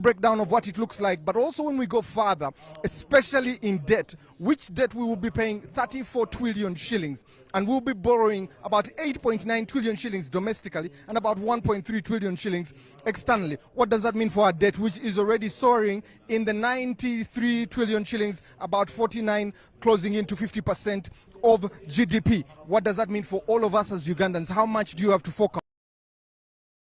breakdown of what it looks like, but also when we go further, especially in debt, which debt we will be paying 34 trillion shillings, and we'll be borrowing about 8.9 trillion shillings domestically and about 1.3 trillion shillings externally. What does that mean for our debt, which is already soaring in the 93 trillion shillings, about 49, closing into 50% of GDP? What does that mean for all of us as Ugandans? How much do you have to fork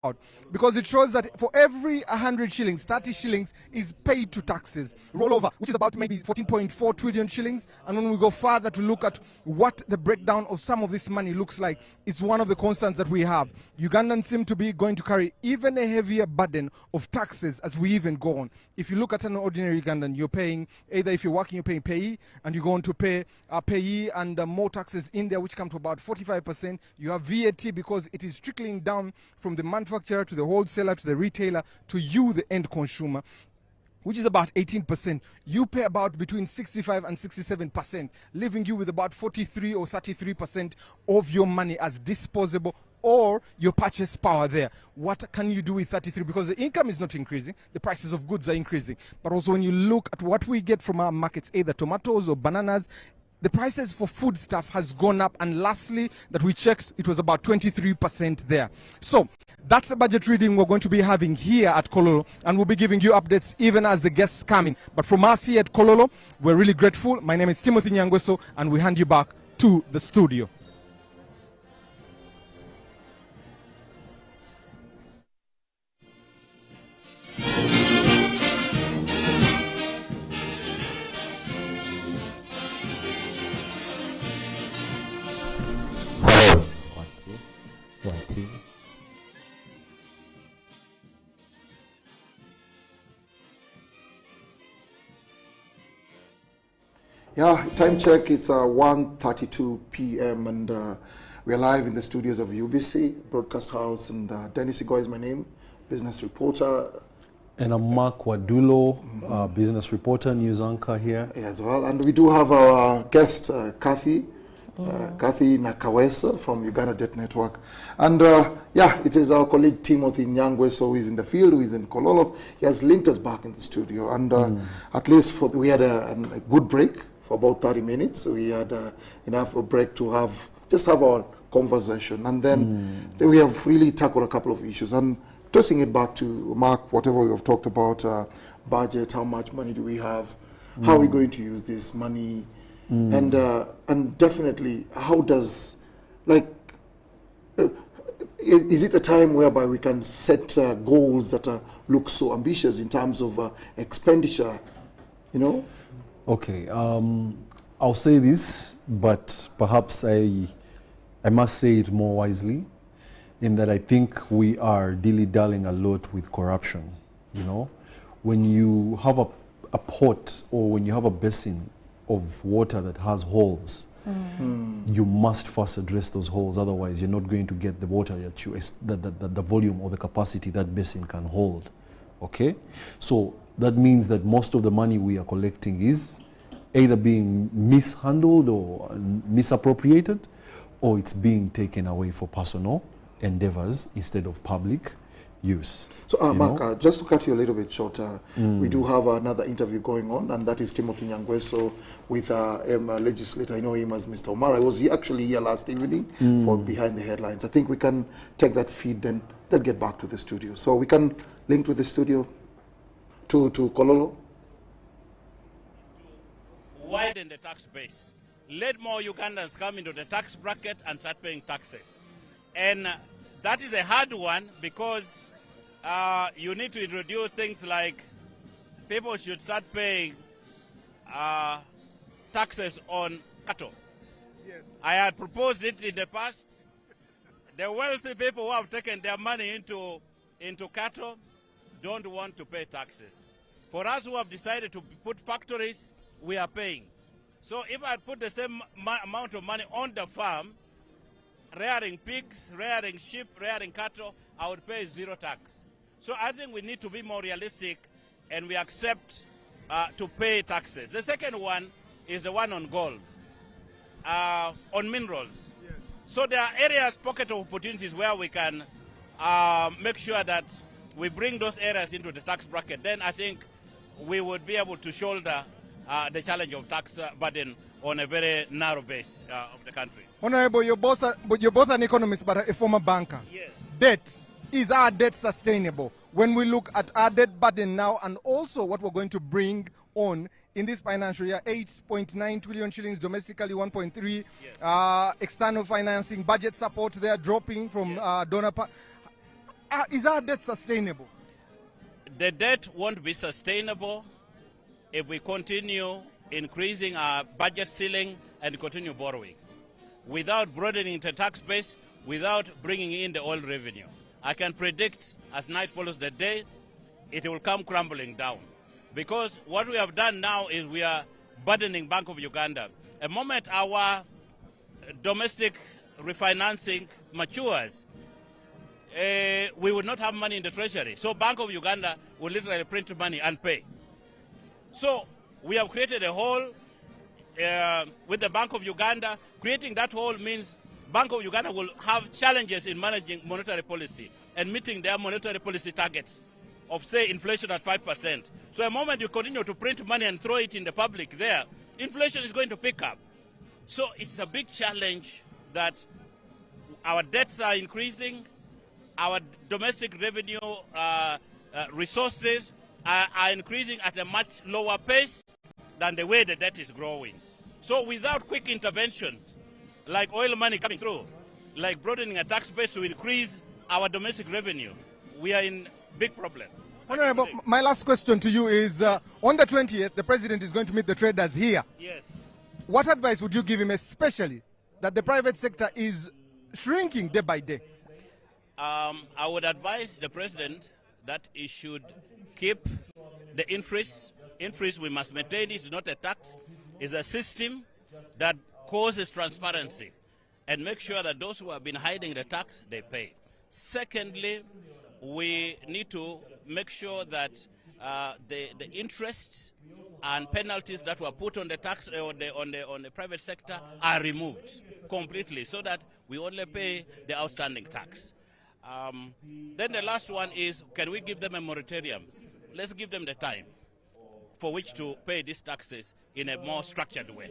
out? Because it shows that for every 100 shillings, 30 shillings is paid to taxes. Rollover, which is about maybe 14.4 trillion shillings. And when we go further to look at what the breakdown of some of this money looks like, it's one of the concerns that we have. Ugandans seem to be going to carry even a heavier burden of taxes as we even go on. If you look at an ordinary Ugandan, you're paying, either if you're working, you're paying payee, and you're going to pay payee and more taxes in there, which come to about 45%. You have VAT because it is trickling down from the manufacturer to the wholesaler to the retailer to you, the end consumer, which is about 18%. You pay about between 65 and 67%, leaving you with about 43 or 33% of your money as disposable or your purchase power there. What can you do with 33? Because the income is not increasing, the prices of goods are increasing. But also when you look at what we get from our markets, either tomatoes or bananas, the prices for food stuff has gone up, and lastly that we checked, it was about 23% there. So that's a budget reading we're going to be having here at Kololo, and we'll be giving you updates even as the guests come in. But from us here at Kololo, we're really grateful. My name is Timothy Nyangweso, and we hand you back to the studio. Yeah, time check, it's 1:32 p.m. and we're live in the studios of UBC Broadcast House, and Dennis Igoi is my name, business reporter. And I'm Mark Wadulo, business reporter, news anchor here. Yeah, as well, and we do have our guest, Kathy Nakawesa from Uganda Debt Network. And yeah, it is our colleague Timothy Nyangweso who is in the field, who is in Kololo. He has linked us back in the studio, and at least we had a good break for about 30 minutes. So we had enough of a break to just have our conversation. And then we have really tackled a couple of issues. And tossing it back to Mark, whatever we have talked about, budget, how much money do we have, how are we going to use this money, and definitely how does, is it a time whereby we can set goals that look so ambitious in terms of expenditure, you know? Okay, I'll say this, but perhaps I must say it more wisely, in that I think we are dilly-dallying a lot with corruption, you know? When you have a pot, or when you have a basin of water that has holes, you must first address those holes, otherwise you're not going to get the water that the volume or the capacity that basin can hold, okay? So that means that most of the money we are collecting is either being mishandled or misappropriated, or it's being taken away for personal endeavors instead of public use. So Mark, just to cut you a little bit short, we do have another interview going on, and that is Timothy Nyangweso with a legislator. I know him as Mr. Omar. I was actually here last evening for Behind the Headlines. I think we can take that feed, then get back to the studio. So we can link to the studio to Kololo. Widen the tax base. Let more Ugandans come into the tax bracket and start paying taxes. And that is a hard one, because you need to introduce things like people should start paying taxes on cattle. Yes. I had proposed it in the past. The wealthy people who have taken their money into cattle don't want to pay taxes. For us who have decided to put factories, we are paying. So if I put the same amount of money on the farm, rearing pigs, rearing sheep, rearing cattle, I would pay zero tax. So I think we need to be more realistic, and we accept to pay taxes. The second one is the one on gold, on minerals. Yes. So there are areas, pocket of opportunities where we can make sure that we bring those areas into the tax bracket, then I think we would be able to shoulder the challenge of tax burden on a very narrow base of the country. Honorable, you're both an economist but a former banker. Yes. Debt. Is our debt sustainable? When we look at our debt burden now and also what we're going to bring on in this financial year, 8.9 trillion shillings domestically, 1.3 external financing, budget support they are dropping from donor. Is our debt sustainable? The debt won't be sustainable if we continue increasing our budget ceiling and continue borrowing without broadening the tax base, without bringing in the oil revenue. I can predict as night follows the day, it will come crumbling down. Because what we have done now is we are burdening Bank of Uganda. The moment our domestic refinancing matures, we will not have money in the treasury. So Bank of Uganda will literally print money and pay. So we have created a hole with the Bank of Uganda. Creating that hole means Bank of Uganda will have challenges in managing monetary policy and meeting their monetary policy targets of, say, inflation at 5%. So the moment you continue to print money and throw it in the public there, inflation is going to pick up. So it's a big challenge that our debts are increasing, our domestic revenue resources are increasing at a much lower pace than the way the debt is growing. So without quick interventions, like oil money coming through, like broadening a tax base to increase our domestic revenue, we are in big problem. Honorable, my last question to you is, on the 20th, the president is going to meet the traders here. Yes. What advice would you give him, especially that the private sector is shrinking day by day? I would advise the president that he should keep the increase. Increase we must maintain. It's not a tax. It's a system that causes transparency and make sure that those who have been hiding the tax, they pay. Secondly, we need to make sure that the interest and penalties that were put on the tax on the private sector are removed completely, so that we only pay the outstanding tax. Then the last one is, can we give them a moratorium? Let's give them the time for which to pay these taxes in a more structured way.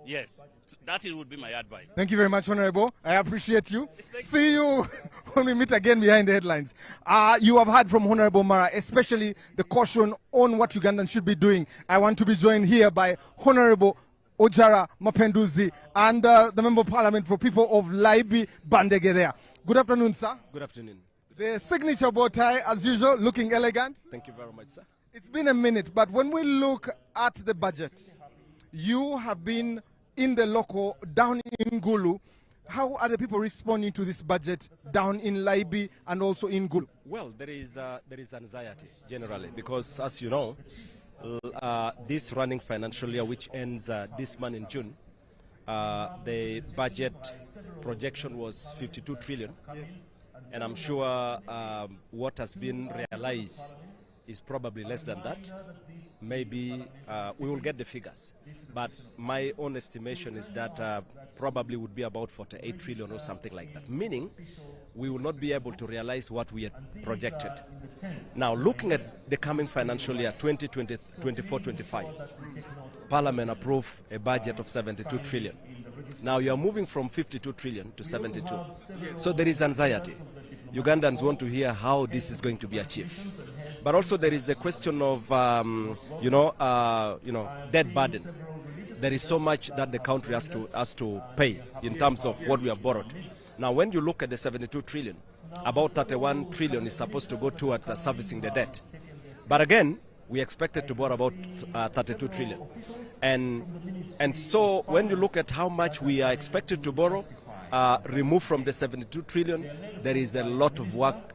Yes, that would be my advice. Thank you very much, Honorable. I appreciate you. See you when we meet again behind the headlines. You have heard from Honorable Mara, especially the caution on what Ugandans should be doing. I want to be joined here by Honorable Ojara Mapenduzi and the Member of Parliament for People of Laibi Bandege there. Good afternoon, sir. Good afternoon. The signature bow tie, as usual, looking elegant. Thank you very much, sir. It's been a minute, but when we look at the budget, you have been in the local down in Gulu. How are the people responding to this budget down in Laibi and also in Gulu? Well, there is anxiety generally because, as you know, this running financial year, which ends this month in June, the budget projection was 52 trillion, and I'm sure what has been realized is probably less than that. Maybe we will get the figures, but my own estimation is that probably would be about 48 trillion or something like that, meaning we will not be able to realize what we had projected. Now, looking at the coming financial year 2024-25, Parliament approved a budget of 72 trillion. Now you are moving from 52 trillion to 72. So there is anxiety. Ugandans want to hear how this is going to be achieved. But also there is the question of, debt burden. There is so much that the country has to pay in terms of what we have borrowed. Now, when you look at the 72 trillion, about 31 trillion is supposed to go towards servicing the debt. But again, we expected to borrow about 32 trillion. And so when you look at how much we are expected to borrow, removed from the 72 trillion, there is a lot of work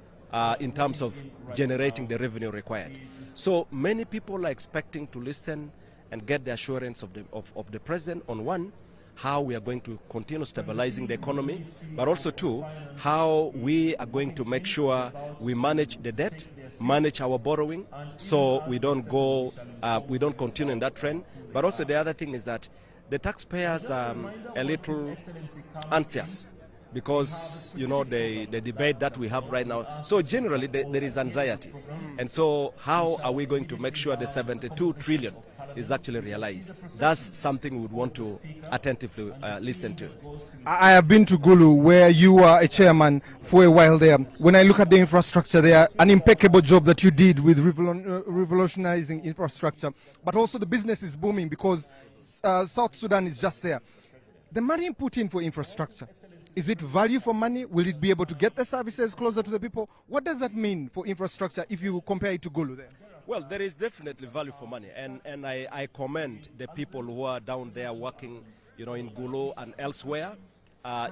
in terms of generating the revenue required. So many people are expecting to listen and get the assurance of the president on one, how we are going to continue stabilizing the economy, but also two, how we are going to make sure we manage the debt, manage our borrowing, so we don't continue in that trend. But also the other thing is that the taxpayers are a little anxious because, you know, the debate that we have right now. So generally, there is anxiety. And so how are we going to make sure the 72 trillion is actually realized? That's something we would want to attentively listen to. I have been to Gulu, where you were a chairman for a while there. When I look at the infrastructure there, an impeccable job that you did with revolutionizing infrastructure, but also the business is booming because South Sudan is just there. The money put in for infrastructure, is it value for money? Will it be able to get the services closer to the people? What does that mean for infrastructure if you compare it to Gulu there? Well, there is definitely value for money, and I commend the people who are down there working, you know, in Gulu and elsewhere.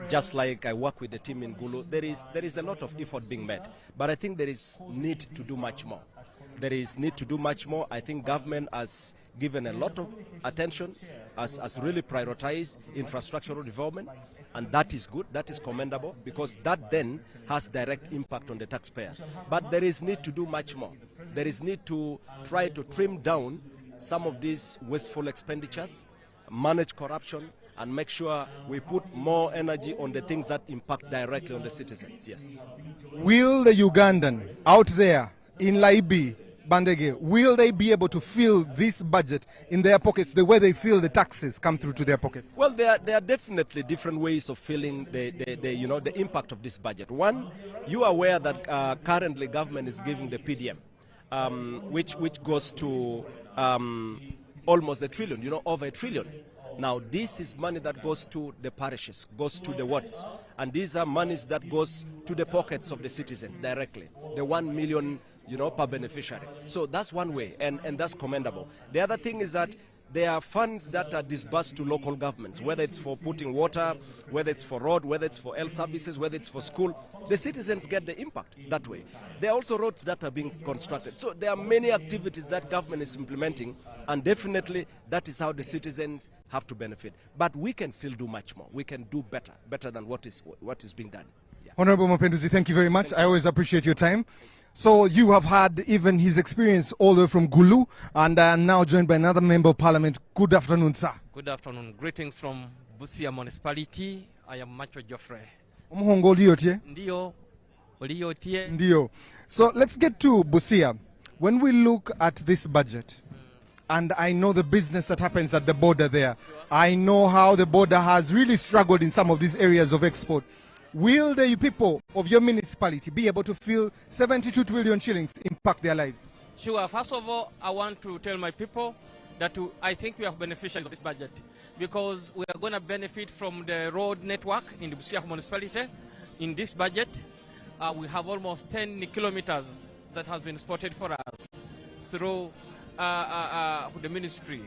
Just like I work with the team in Gulu, there is a lot of effort being made, but I think there is need to do much more. There is need to do much more. I think government has given a lot of attention, has really prioritized infrastructural development, and that is good, that is commendable, because that then has direct impact on the taxpayers. But there is need to do much more. There is need to try to trim down some of these wasteful expenditures, manage corruption, and make sure we put more energy on the things that impact directly on the citizens. Yes. Will the Ugandan out there in Laibi, Bandege, will they be able to feel this budget in their pockets the way they feel the taxes come through to their pockets? Well, there are definitely different ways of feeling the impact of this budget. One, you are aware that currently government is giving the PDM, which goes to almost $1 trillion, over $1 trillion. Now, this is money that goes to the parishes, goes to the wards, and these are monies that goes to the pockets of the citizens directly, the 1 million, per beneficiary. So that's one way, and that's commendable. The other thing is that there are funds that are disbursed to local governments, whether it's for putting water, whether it's for road, whether it's for health services, whether it's for school. The citizens get the impact that way. There are also roads that are being constructed. So there are many activities that government is implementing, and definitely that is how the citizens have to benefit. But we can still do much more. We can do better than what is being done. Yeah. Honorable Mapenduzi, thank you very much. I always appreciate your time. So you have had even his experience all the way from Gulu, and now joined by another member of parliament. Good afternoon, sir. Good afternoon. Greetings from Busia municipality. I am Macho Geoffrey. Omuhongo oliotie? Ndio. Oliotie. Ndio. So let's get to Busia. When we look at this budget, and I know the business that happens at the border there, I know how the border has really struggled in some of these areas of export. Will the people of your municipality be able to feel 72 trillion shillings impact their lives? Sure. First of all, I want to tell my people that I think we are beneficiaries of this budget, because we are going to benefit from the road network in the Busia municipality. In this budget, we have almost 10 kilometers that has been spotted for us through the ministry.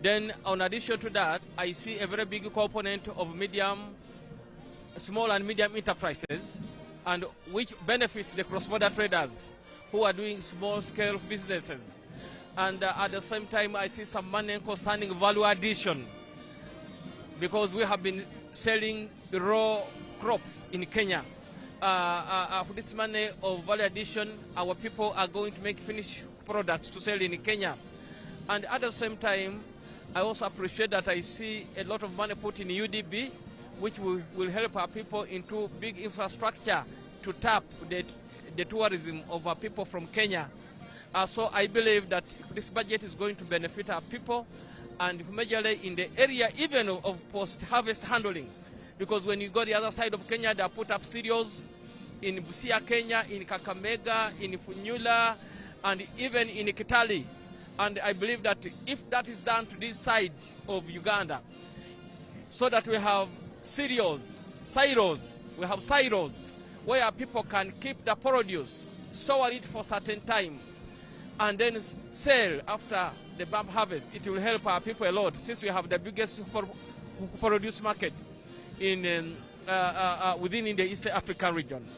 Then, in addition to that, I see a very big component of small and medium enterprises, and which benefits the cross-border traders who are doing small-scale businesses. And at the same time, I see some money concerning value addition, because we have been selling raw crops in Kenya. For this money of value addition, our people are going to make finished products to sell in Kenya. And at the same time, I also appreciate that I see a lot of money put in UDB, which will help our people into big infrastructure to tap the tourism of our people from Kenya. So I believe that this budget is going to benefit our people, and majorly in the area even of post-harvest handling. Because when you go the other side of Kenya, they put up cereals in Busia, Kenya, in Kakamega, in Funyula, and even in Kitale. And I believe that if that is done to this side of Uganda, so that we have silos, we have silos where people can keep the produce, store it for a certain time, and then sell after the bump harvest. It will help our people a lot, since we have the biggest produce market in within the East African region.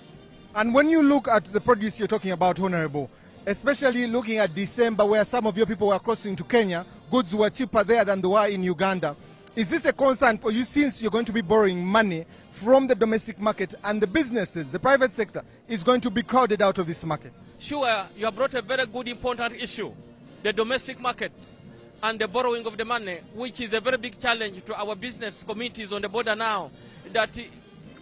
And when you look at the produce you're talking about, Honorable, especially looking at December, where some of your people were crossing to Kenya, goods were cheaper there than they were in Uganda. Is this a concern for you, since you're going to be borrowing money from the domestic market, and the businesses, the private sector, is going to be crowded out of this market? Sure, you have brought a very good, important issue, the domestic market and the borrowing of the money, which is a very big challenge to our business communities on the border now, that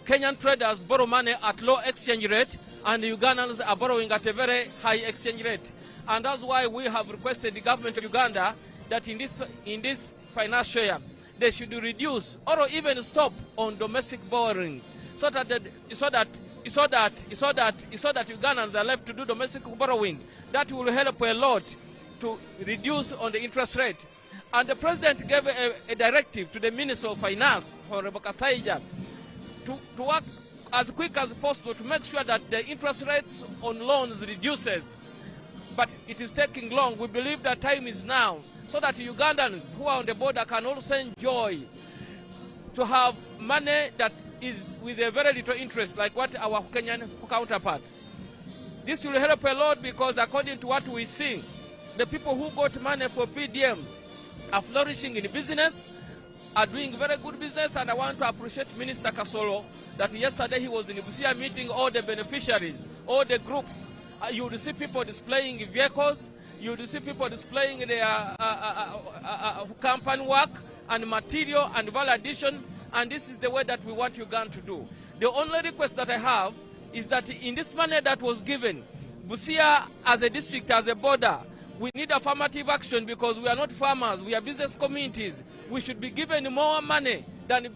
Kenyan traders borrow money at low exchange rate, and the Ugandans are borrowing at a very high exchange rate. And that's why we have requested the government of Uganda that in this financial year, they should reduce or even stop on domestic borrowing, so that Ugandans are left to do domestic borrowing. That will help a lot to reduce on the interest rate. And the president gave a directive to the Minister of Finance, Honorable Kasaija, to work as quick as possible to make sure that the interest rates on loans reduces. But it is taking long. We believe that time is now, so that Ugandans who are on the border can also enjoy to have money that is with a very little interest, like what our Kenyan counterparts. This will help a lot, because according to what we see, the people who got money for PDM are flourishing in business, are doing very good business. And I want to appreciate Minister Kasolo that yesterday he was in Busia meeting all the beneficiaries, all the groups. You will see people displaying vehicles, you will see people displaying their company work and material and value addition, and this is the way that we want Uganda to do. The only request that I have is that in this money that was given, Busia as a district, as a border, we need affirmative action, because we are not farmers, we are business communities. We should be given more money than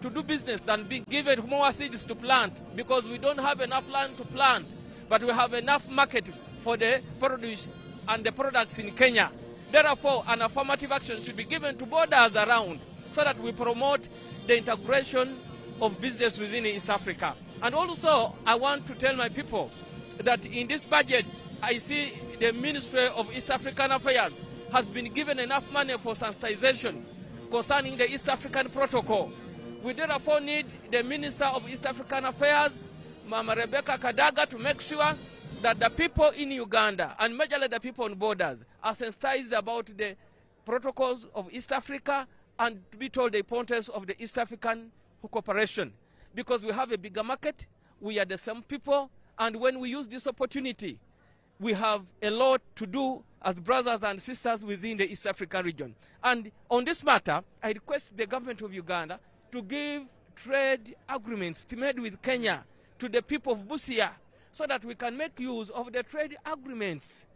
to do business than be given more seeds to plant, because we don't have enough land to plant, but we have enough market for the produce and the products in Kenya. Therefore, an affirmative action should be given to borders around, so that we promote the integration of business within East Africa. And also, I want to tell my people that in this budget, I see the Ministry of East African Affairs has been given enough money for sensitization concerning the East African Protocol. We therefore need the Minister of East African Affairs, Mama Rebecca Kadaga, to make sure that the people in Uganda, and majorly the people on borders, are sensitized about the protocols of East Africa, and to be told the importance of the East African cooperation. Because we have a bigger market, we are the same people, and when we use this opportunity, we have a lot to do as brothers and sisters within the East African region. And on this matter, I request the government of Uganda to give trade agreements made with Kenya to the people of Busia, so that we can make use of the trade agreements.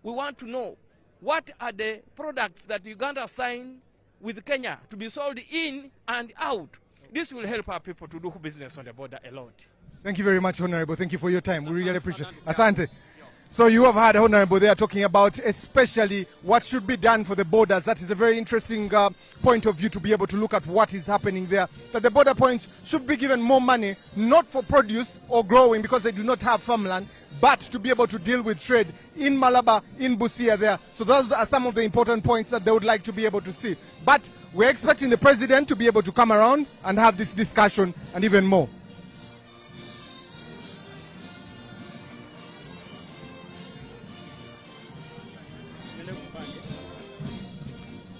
We want to know what are the products that Uganda signed with Kenya to be sold in and out. This will help our people to do business on the border a lot. Thank you very much, Honorable. Thank you for your time. We really appreciate it. Asante. So you have heard Honorable there talking about especially what should be done for the borders. That is a very interesting point of view, to be able to look at what is happening there. That the border points should be given more money, not for produce or growing, because they do not have farmland, but to be able to deal with trade in Malaba, in Busia there. So those are some of the important points that they would like to be able to see. But we're expecting the president to be able to come around and have this discussion and even more.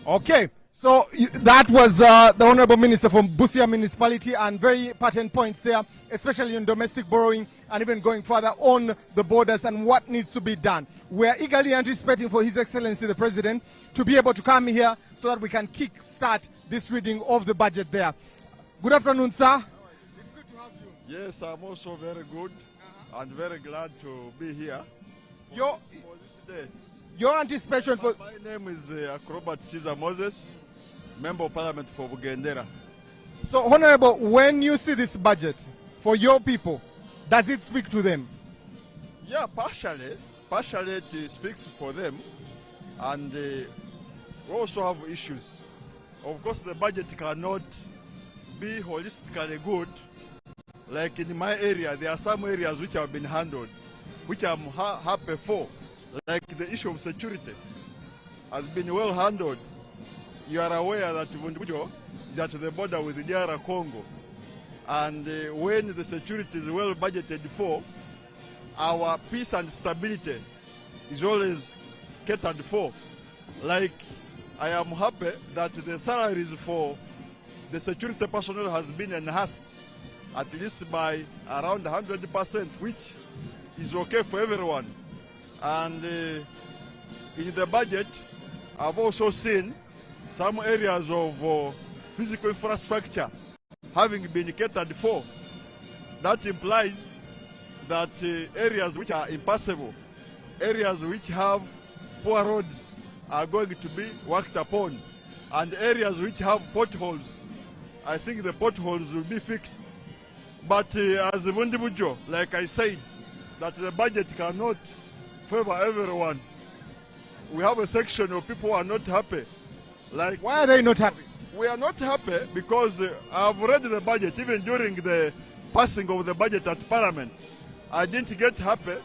Okay, so that was the Honorable Minister from Busia Municipality, and very pertinent points there, especially on domestic borrowing and even going further on the borders and what needs to be done. We are eagerly anticipating for His Excellency the President to be able to come here so that we can kick-start this reading of the budget there. Good afternoon, sir. It's good to have you. Yes, I'm also very good and very glad to be here Your, for this day. your anticipation for... My name is Acrobat Chiza Moses, Member of Parliament for Bugendera. So, Honorable, when you see this budget for your people, does it speak to them? Yeah, partially it speaks for them, and we also have issues. Of course, the budget cannot be holistically good. Like in my area, there are some areas which have been handled, which I'm happy for. Like the issue of security has been well handled. You are aware that Vundujo is at the border with DR Congo. And when the security is well budgeted for, our peace and stability is always catered for. Like, I am happy that the salaries for the security personnel has been enhanced at least by around 100%, which is okay for everyone. And in the budget, I've also seen some areas of physical infrastructure having been catered for. that implies that areas which are impassable, areas which have poor roads are going to be worked upon, and areas which have potholes, I think the potholes will be fixed. But as a Bundibujo, like I said, that the budget cannot favor everyone. We have a section of people who are not happy. Like, Why are they not happy? we are not happy because I've read the budget even during the passing of the budget at Parliament. I didn't get happy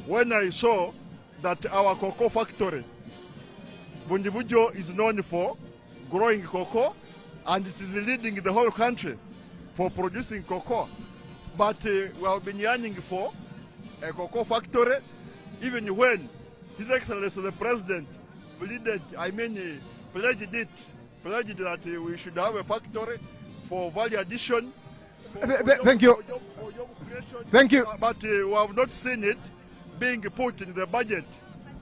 when I saw that our cocoa factory, Bundibujo, is known for growing cocoa, and it is leading the whole country for producing cocoa. But we have been yearning for a cocoa factory, even when His Excellency the President pledged that we should have a factory for value addition. Thank you. For job creation. Thank you. But we have not seen it being put in the budget.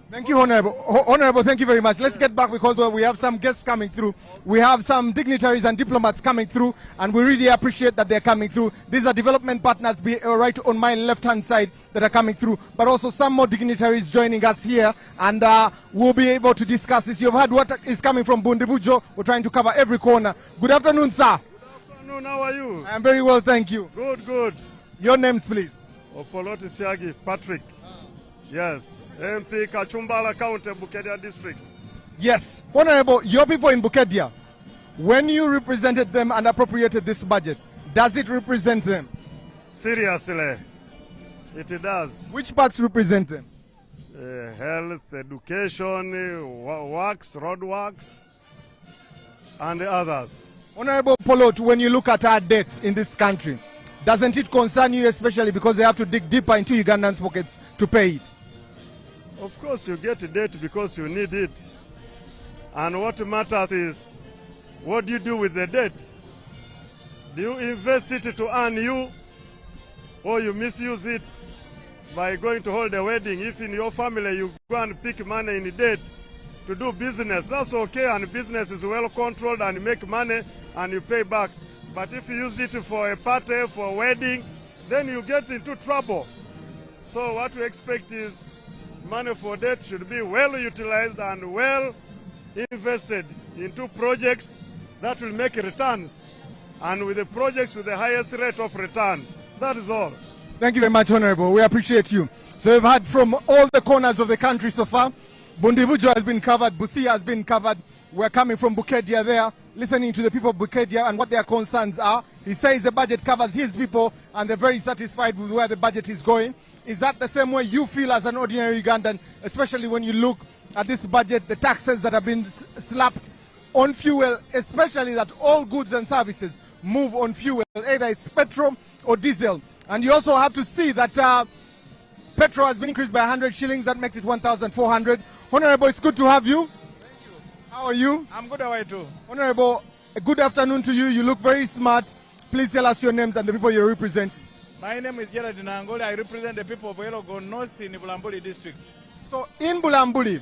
Thank you, Honorable. Honorable, thank you very much. Let's get back because we have some guests coming through. We have some dignitaries and diplomats coming through, and we really appreciate that they're coming through. These are development partners right on my left-hand side that are coming through, but also some more dignitaries joining us here, and we'll be able to discuss this. You've heard what is coming from Bundibujo. We're trying to cover every corner. Good afternoon, sir. Good afternoon, how are you? I am very well, thank you. Good, good. Your names, please. Opoloti Siagi, Patrick. Yes, MP Kachumbala County, Bukedia District. Yes, Honorable, your people in Bukedia, when you represented them and appropriated this budget, does it represent them? Seriously, it does. Which parts represent them? Health, education, works, road works, and others. Honorable Polot, when you look at our debt in this country, doesn't it concern you especially because they have to dig deeper into Ugandans' pockets to pay it? Of course, you get debt because you need it. And what matters is, what do you do with the debt? Do you invest it to earn you, or you misuse it by going to hold a wedding? If in your family you go and pick money in debt to do business, that's okay, and business is well controlled and you make money and you pay back. But if you used it for a party, for a wedding, then you get into trouble. So what we expect is money for debt should be well utilized and well invested into projects that will make returns, and with the projects with the highest rate of return. That is all. Thank you very much, Honorable. We appreciate you. So we've heard from all the corners of the country so far. Bundibujo has been covered, Busia has been covered. We're coming from Bukedia there, listening to the people of Bukedia and what their concerns are. He says the budget covers his people and they're very satisfied with where the budget is going. Is that the same way you feel as an ordinary Ugandan, especially when you look at this budget, the taxes that have been slapped on fuel, especially that all goods and services move on fuel, either it's petrol or diesel. And you also have to see that petrol has been increased by 100 shillings, that makes it 1,400. Honorable, it's good to have you. How are you? I'm good, how are you too? Honorable, a good afternoon to you. You look very smart. Please tell us your names and the people you represent. My name is Gerard Nangoli. I represent the people of Elogo North in Bulambuli district. So in Bulambuli,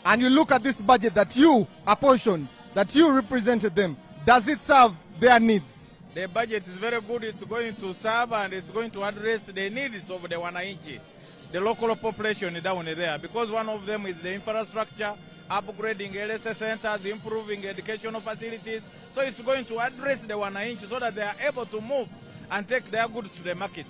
and you look at this budget that you apportioned, that you represented them, does it serve their needs? The budget is very good. It's going to serve and it's going to address the needs of the Wananchi, the local population down there, because one of them is the infrastructure, upgrading LSS centers, improving educational facilities. So it's going to address the Wananchi so that they are able to move and take their goods to the market.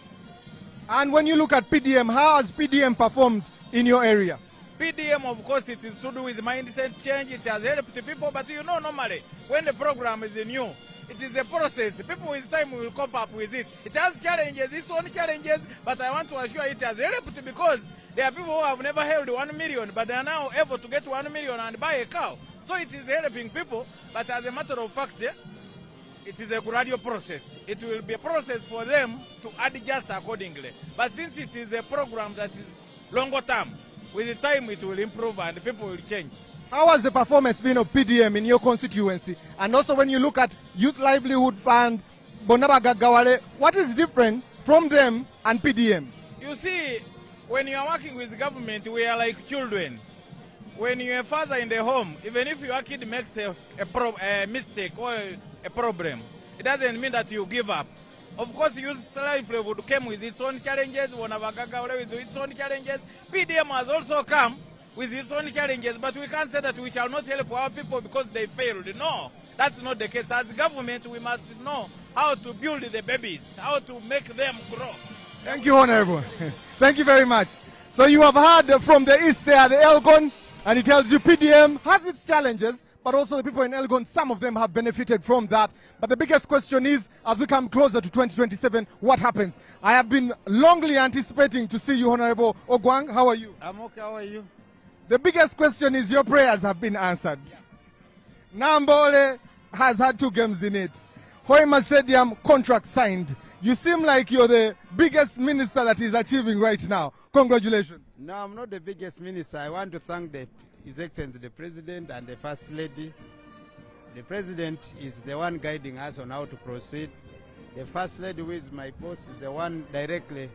And when you look at PDM, how has PDM performed in your area? PDM, of course, it is to do with mindset change. It has helped people, but you know, normally, when the program is new, it is a process. People with time will cope up with it. It has challenges, its own challenges, but I want to assure it has helped because there are people who have never held 1 million, but they are now able to get 1 million and buy a cow. So it is helping people, but as a matter of fact, it is a gradual process. It will be a process for them to adjust accordingly. But since it is a program that is longer term, with the time it will improve and people will change. How has the performance been of PDM in your constituency? And also when you look at Youth Livelihood Fund, Bonabaga Gawale, what is different from them and PDM? You see, when you are working with the government, we are like children. When you're a father in the home, even if your kid makes a mistake or a problem, it doesn't mean that you give up. Of course, Youth Life Would came with its own challenges, Wanavagaga with its own challenges. PDM has also come with its own challenges, but we can't say that we shall not help our people because they failed. No, that's not the case. As government, we must know how to build the babies, how to make them grow. Thank you, Honorable. Thank you very much. So you have heard from the East there, the Elgon, and it tells you PDM has its challenges, but also the people in Elgon, some of them have benefited from that. But the biggest question is, as we come closer to 2027, what happens? I have been longly anticipating to see you, Honorable Ogwang. How are you? I'm okay, how are you? The biggest question is your prayers have been answered. Nambole has had 2 games in it. Hoima Stadium contract signed. You seem like you're the biggest minister that is achieving right now. Congratulations. No, I'm not the biggest minister. I want to thank His Excellency the President and the First Lady. The President is the one guiding us on how to proceed. The First Lady, who is my boss, is the one directly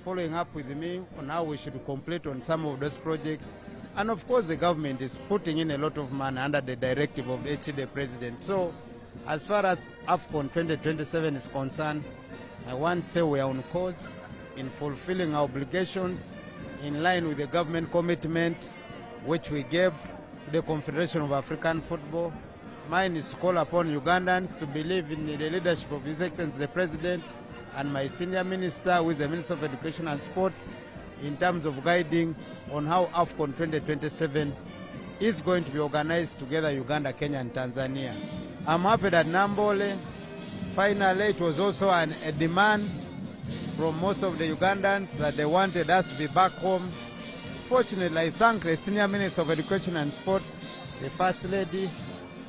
following up with me on how we should complete on some of those projects. And of course, the government is putting in a lot of money under the directive of the President. So, as far as AFCON 2027 is concerned, I want to say we are on course in fulfilling our obligations in line with the government commitment which we gave to the Confederation of African Football. Mine is to call upon Ugandans to believe in the leadership of His Excellency the President and my senior minister, who is the Minister of Education and Sports, in terms of guiding on how AFCON 2027 is going to be organized together, Uganda, Kenya and Tanzania. I'm happy that Nambole, finally, it was also a demand from most of the Ugandans that they wanted us to be back home. Fortunately, I thank the Senior Minister of Education and Sports, the First Lady,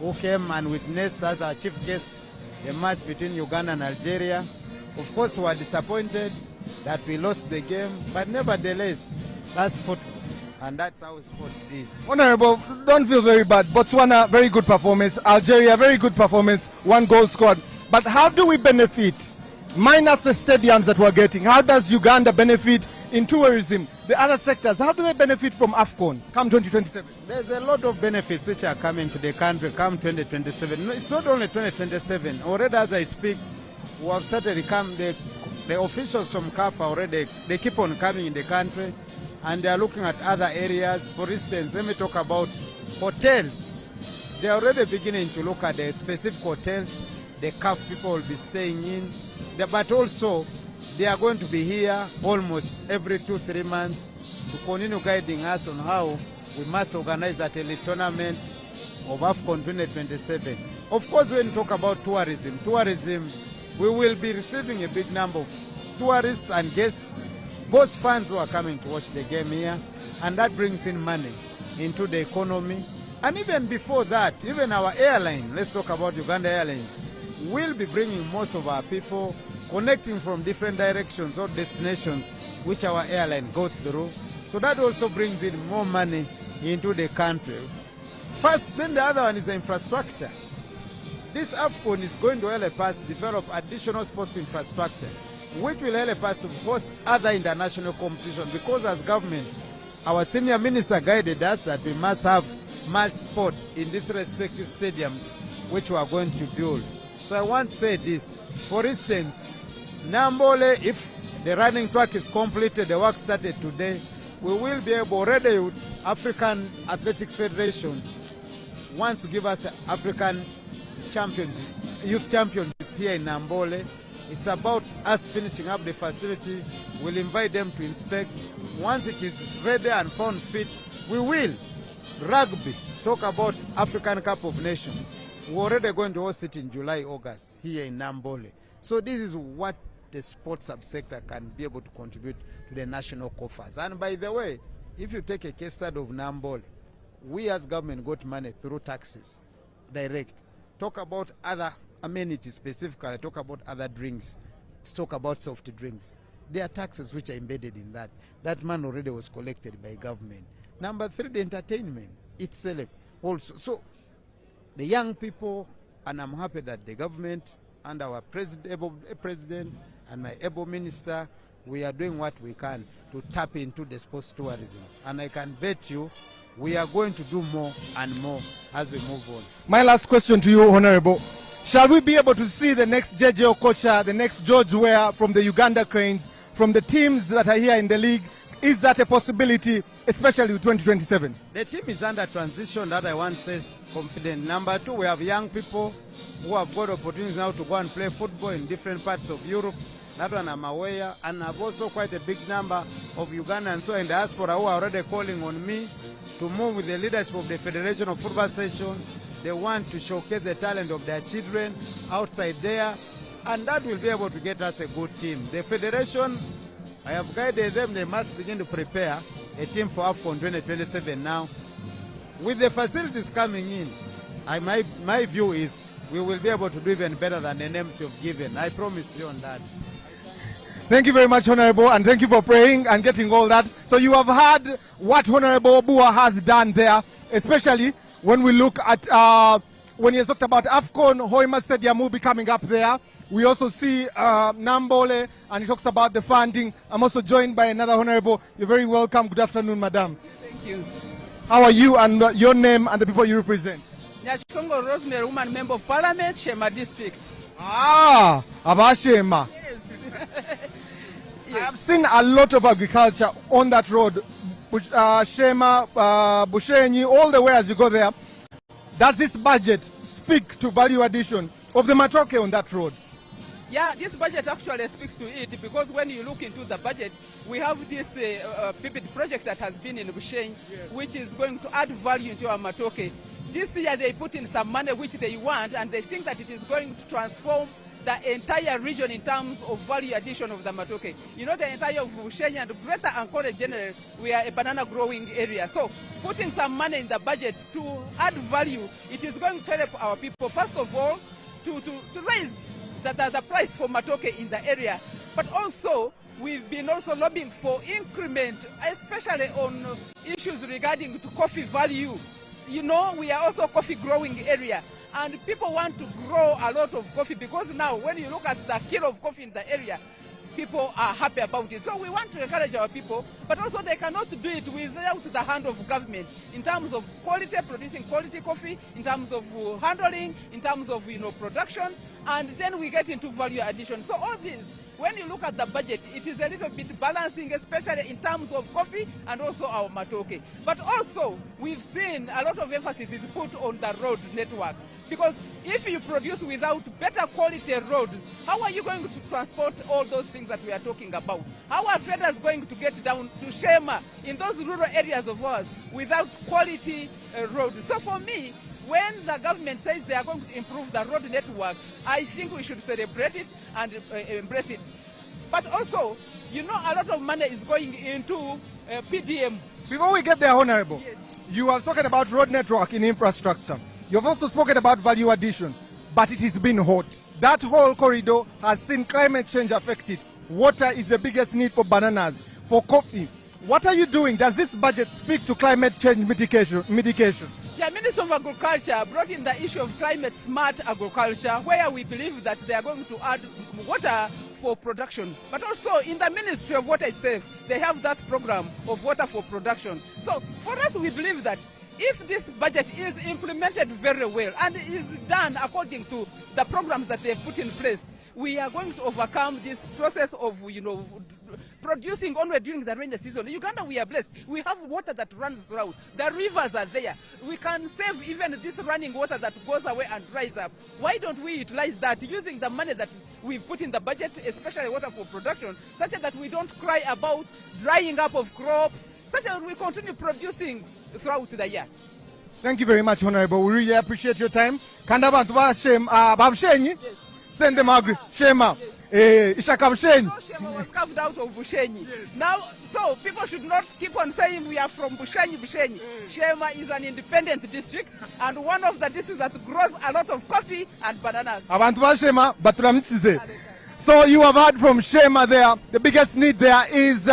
who came and witnessed as our chief guest the match between Uganda and Algeria. Of course, we were disappointed that we lost the game, but nevertheless, that's football, and that's how sports is. Honorable, don't feel very bad. Botswana, very good performance. Algeria, very good performance. 1 goal scored. But how do we benefit? Minus the stadiums that we're getting, how does Uganda benefit in tourism? The other sectors, how do they benefit from AFCON come 2027? There's a lot of benefits which are coming to the country come 2027. No, it's not only 2027. Already as I speak, we have started to come, the officials from CAF already, they keep on coming in the country, and they are looking at other areas. For instance, let me talk about hotels. They are already beginning to look at the specific hotels the CAF people will be staying in. But also, they are going to be here almost every 2-3 months to continue guiding us on how we must organize that elite tournament of AFCON 2027. Of course, when you talk about tourism, we will be receiving a big number of tourists and guests, both fans who are coming to watch the game here, and that brings in money into the economy. And even before that, even our airline, let's talk about Uganda Airlines, will be bringing most of our people connecting from different directions or destinations which our airline goes through. So that also brings in more money into the country. First, then the other one is the infrastructure. This AFCON is going to help us develop additional sports infrastructure, which will help us to host other international competition, because as government, our senior minister guided us that we must have multi-sport in these respective stadiums which we are going to build. So I want to say this. For instance, Nambole, if the running track is completed, the work started today, we will be able, already African Athletics Federation wants to give us African champions, youth championship here in Nambole. It's about us finishing up the facility. We'll invite them to inspect. Once it is ready and found fit, we will. Rugby, talk about African Cup of Nations. We're already going to host it in July, August here in Nambole. So this is what the sports subsector can be able to contribute to the national coffers. And by the way, if you take a case study of Nambole, we as government got money through taxes, direct. Talk about other amenities specifically, talk about other drinks, talk about soft drinks. There are taxes which are embedded in that. That money already was collected by government. Number 3, the entertainment itself also. So the young people, and I'm happy that the government and our president and my able minister, we are doing what we can to tap into the sports tourism. And I can bet you we are going to do more and more as we move on. My last question to you, Honorable. Shall we be able to see the next JJ Okocha, the next George Weah from the Uganda Cranes, from the teams that are here in the league? Is that a possibility, especially with 2027? The team is under transition, that I want to say is confident. Number two, we have young people who have got opportunities now to go and play football in different parts of Europe. That one I'm aware. And I've also quite a big number of Ugandans who are in diaspora who are already calling on me to move with the leadership of the Federation of Football Session. They want to showcase the talent of their children outside there. And that will be able to get us a good team. The Federation, I have guided them, they must begin to prepare a team for AFCON 2027 now. With the facilities coming in, my view is we will be able to do even better than the names you've given. I promise you on that. Thank you very much, Honorable, and thank you for praying and getting all that. So you have heard what Honorable Obua has done there, especially when we look at, when he has talked about AFCON, Hoima Stadium will be coming up there. We also see Nambole, and he talks about the funding. I'm also joined by another Honorable. You're very welcome. Good afternoon, Madam. Thank you. How are you and your name and the people you represent? Nyachikongo Rosemary, woman member of Parliament, Shema District. Ah, Abashema. Yes. I have seen a lot of agriculture on that road. Shema, Bushenyi, all the way as you go there. Does this budget speak to value addition of the Matoke on that road? Yeah, this budget actually speaks to it, because when you look into the budget, we have this PIPID project that has been in Bushenyi, which is going to add value to our Matoke. This year they put in some money which they want, and they think that it is going to transform the entire region in terms of value addition of the Matoke. You know, the entire of Bushenyi and Greater Ankole generally, we are a banana growing area. So putting some money in the budget to add value, it is going to help our people, first of all, to raise the price for Matoke in the area. But also, we've been also lobbying for increment, especially on issues regarding to coffee value. You know, we are also a coffee growing area, and people want to grow a lot of coffee, because now when you look at the kilo of coffee in the area, people are happy about it. So we want to encourage our people, but also they cannot do it without the hand of government in terms of quality, producing quality coffee, in terms of handling, in terms of, you know, production, and then we get into value addition. So all this, when you look at the budget, it is a little bit balancing, especially in terms of coffee and also our Matoke. But also, we've seen a lot of emphasis is put on the road network. Because if you produce without better quality roads, how are you going to transport all those things that we are talking about? How are traders going to get down to Shema in those rural areas of ours without quality roads? So for me, when the government says they are going to improve the road network, I think we should celebrate it and embrace it. But also, you know, a lot of money is going into PDM. Before we get there, Honorable, Yes. you have spoken about road network in infrastructure. You've also spoken about value addition, but it has been hot. That whole corridor has seen climate change affect it. Water is the biggest need for bananas, for coffee. What are you doing? Does this budget speak to climate change mitigation? The Minister of Agriculture brought in the issue of climate smart agriculture, where we believe that they are going to add water for production. But also in the Ministry of Water itself, they have that program of water for production. So for us, we believe that if this budget is implemented very well and is done according to the programs that they've put in place, we are going to overcome this process of, you know, producing only during the rainy season. In Uganda, we are blessed. We have water that runs throughout. The rivers are there. We can save even this running water that goes away and dries up. Why don't we utilize that using the money that we've put in the budget, especially water for production, such that we don't cry about drying up of crops, such that we continue producing throughout the year. Thank you very much, Honorable. We really appreciate your time. Kanda bantu ba Bushenyi, send them agri. Shema. Ishaka Bushenyi. No, Shema was carved out of Bushenyi. Now, so people should not keep on saying we are from Bushenyi. Shema is an independent district and one of the districts that grows a lot of coffee and bananas. Abantu ba Shema, baturamtsize. So you have heard from Shema there. The biggest need there is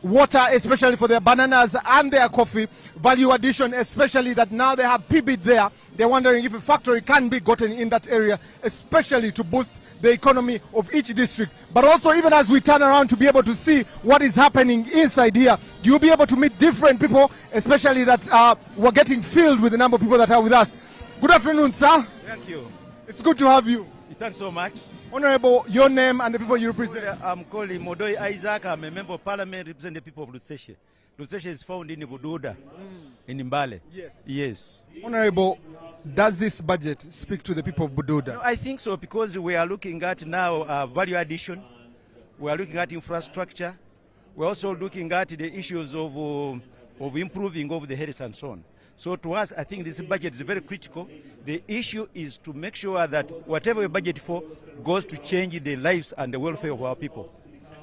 water, especially for their bananas and their coffee. Value addition, especially that now they have PIBID there. They're wondering if a factory can be gotten in that area, especially to boost the economy of each district. But also, even as we turn around to be able to see what is happening inside here, you'll be able to meet different people, especially that we're getting filled with the number of people that are with us. Good afternoon, sir. Thank you. It's good to have you. Thanks so much. Honorable, your name and the people you represent. I'm called Modoi Isaac. I'm a member of parliament representing the people of Lutseshe. Lutseshe is found in Bududa, in Mbale. Yes. Yes. Honorable, does this budget speak to the people of Bududa? No, I think so, because we are looking at now value addition. We are looking at infrastructure. We're also looking at the issues of improving of the health and so on. So to us, I think this budget is very critical. The issue is to make sure that whatever we budget for goes to change the lives and the welfare of our people.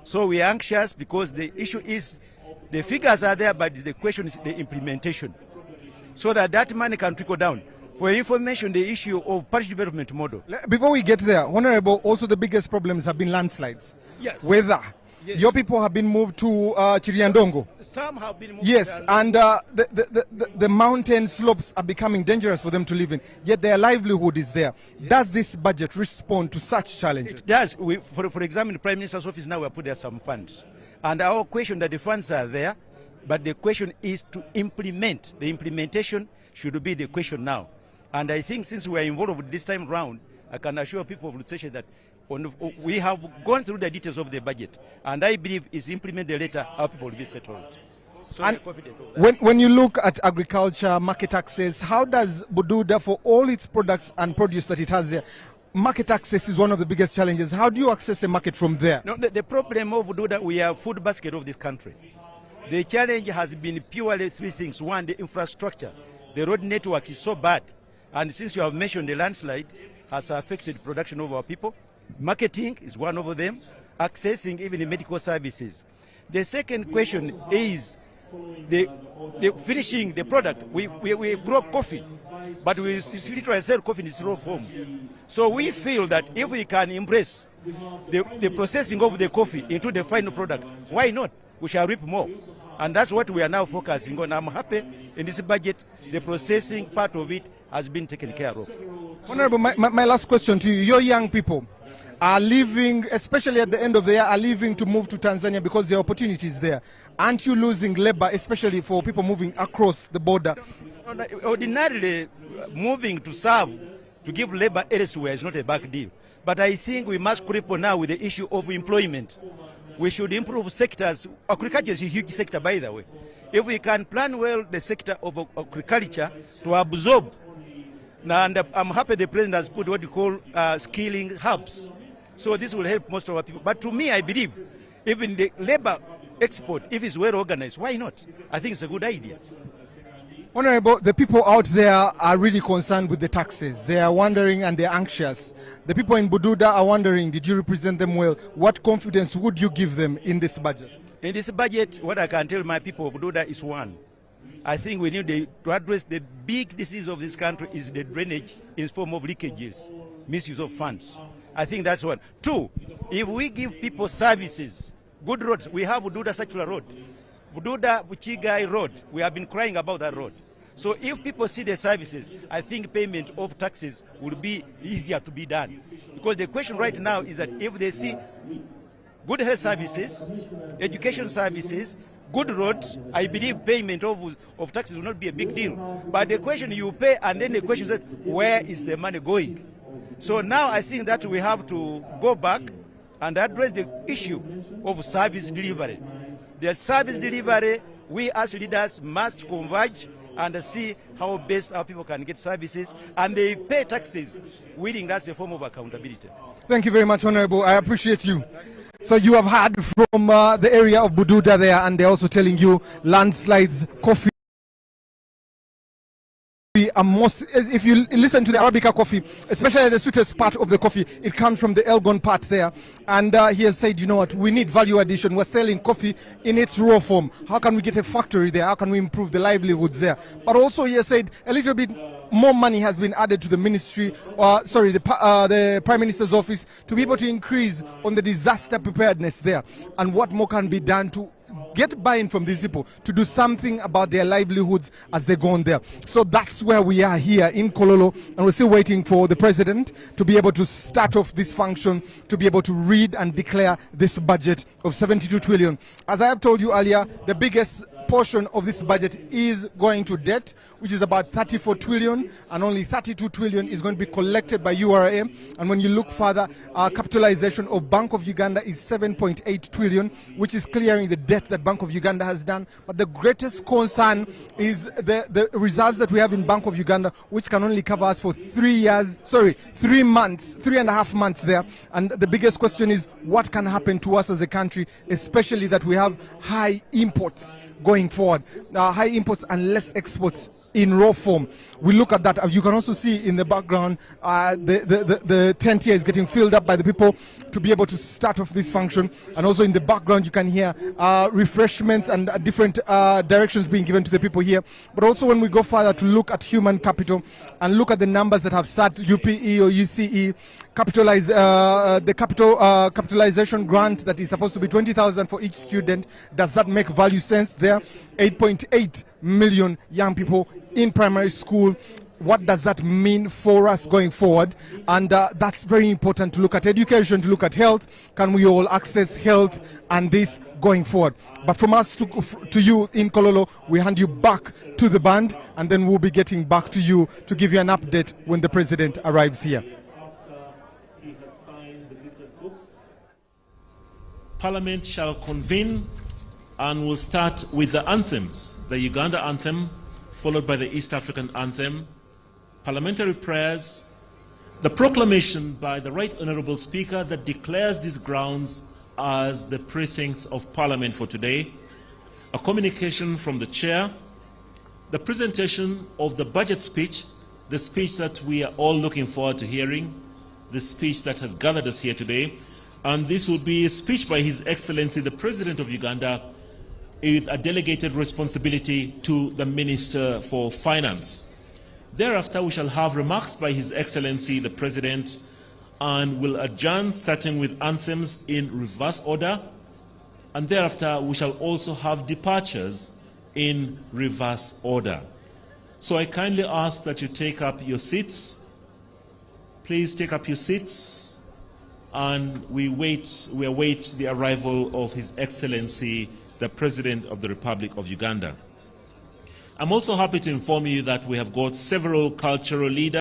So we are anxious because the issue is, the figures are there, but the question is the implementation. So that money can trickle down. For information, the issue of parish development model. Before we get there, Honorable, also the biggest problems have been landslides. Yes. Weather. Yes. Your people have been moved to Chiriandongo. Some have been moved. Yes, and the mountain slopes are becoming dangerous for them to live in, yet their livelihood is there. Yes. Does this budget respond to such challenges? It does. For example, in the Prime Minister's office now we have put there some funds. And our question that the funds are there, but the question is to implement. The implementation should be the question now. And I think since we are involved this time round, I can assure people of Lutseshe that we have gone through the details of the budget, and I believe is implemented later, our people will be settled. So and when you look at agriculture, market access, how does Bududa, for all its products and produce that it has there, market access is one of the biggest challenges. How do you access a market from there? No, the problem of Bududa, we are food basket of this country. The challenge has been purely three things. One, the infrastructure. The road network is so bad, and since you have mentioned the landslide, has affected production of our people. Marketing is one of them, accessing even the medical services. The second question is the finishing the product. We grow coffee, but we literally sell coffee in its raw form. So we feel that if we can embrace the processing of the coffee into the final product, why not? We shall reap more. And that's what we are now focusing on. I'm happy in this budget, the processing part of it has been taken care of. Honorable, my last question to you. Your young people are leaving, especially at the end of the year, are leaving to move to Tanzania because the opportunity is there. Aren't you losing labor, especially for people moving across the border? Ordinarily, moving to serve, to give labor elsewhere is not a bad deal. But I think we must grapple now with the issue of employment. We should improve sectors. Agriculture is a huge sector, by the way. If we can plan well the sector of agriculture to absorb, and I'm happy the president has put what you call skilling hubs. So this will help most of our people. But to me, I believe even the labor export, if it's well organized, why not? I think it's a good idea. Honorable, the people out there are really concerned with the taxes. They are wondering and they're anxious. The people in Bududa are wondering, did you represent them well? What confidence would you give them in this budget? In this budget, what I can tell my people of Bududa is one. I think we need to address the big disease of this country is the drainage in form of leakages, misuse of funds. I think that's one. Two, if we give people services, good roads, we have Bududa Circular Road, Bududa Buchigai Road, we have been crying about that road. So if people see the services, I think payment of taxes will be easier to be done. Because the question right now is that if they see good health services, education services, good roads, I believe payment of taxes will not be a big deal. But the question you pay, and then the question is, where is the money going? So now I think that we have to go back and address the issue of service delivery. The service delivery, we as leaders must converge and see how best our people can get services, and they pay taxes, willing that's a form of accountability. Thank you very much, Honorable. I appreciate you. So you have heard from the area of Bududa there, and they're also telling you landslides, coffee. If you listen to the Arabica coffee, especially the sweetest part of the coffee, it comes from the Elgon part there. And he has said, you know what, we need value addition. We're selling coffee in its raw form. How can we get a factory there? How can we improve the livelihoods there? But also he has said a little bit more money has been added to the ministry, the Prime Minister's office, to be able to increase on the disaster preparedness there. And what more can be done to get buy-in from these people to do something about their livelihoods as they go on there. So that's where we are here in Kololo, and we're still waiting for the president to be able to start off this function, to be able to read and declare this budget of 72 trillion. As I have told you earlier, the biggest portion of this budget is going to debt, which is about 34 trillion, and only 32 trillion is going to be collected by URA. And when you look further, capitalization of Bank of Uganda is 7.8 trillion, which is clearing the debt that Bank of Uganda has done. But the greatest concern is the reserves that we have in Bank of Uganda, which can only cover us for 3 months, 3.5 months there. And the biggest question is what can happen to us as a country, especially that we have high imports going forward, high imports and less exports in raw form. We look at that. You can also see in the background the tent here is getting filled up by the people to be able to start off this function. And also in the background you can hear refreshments and different directions being given to the people here. But also when we go further to look at human capital and look at the numbers that have sat UPE or UCE, the capitalization grant that is supposed to be 20,000 for each student, does that make value sense there? 8.8 million young people in primary school. What does that mean for us going forward? And that's very important to look at education, to look at health. Can we all access health and this going forward? But from us to you in Kololo, we hand you back to the band, and then we'll be getting back to you to give you an update when the president arrives here. Parliament shall convene and will start with the anthems, the Uganda anthem, followed by the East African anthem, parliamentary prayers, the proclamation by the Right Honourable Speaker that declares these grounds as the precincts of Parliament for today, a communication from the Chair, the presentation of the budget speech, the speech that we are all looking forward to hearing, the speech that has gathered us here today, and this will be a speech by His Excellency the President of Uganda with a delegated responsibility to the Minister for Finance. Thereafter, we shall have remarks by His Excellency the President, and will adjourn starting with anthems in reverse order, and thereafter we shall also have departures in reverse order. So I kindly ask that you take up your seats. Please take up your seats, and we await the arrival of His Excellency the President of the Republic of Uganda. I'm also happy to inform you that we have got several cultural leaders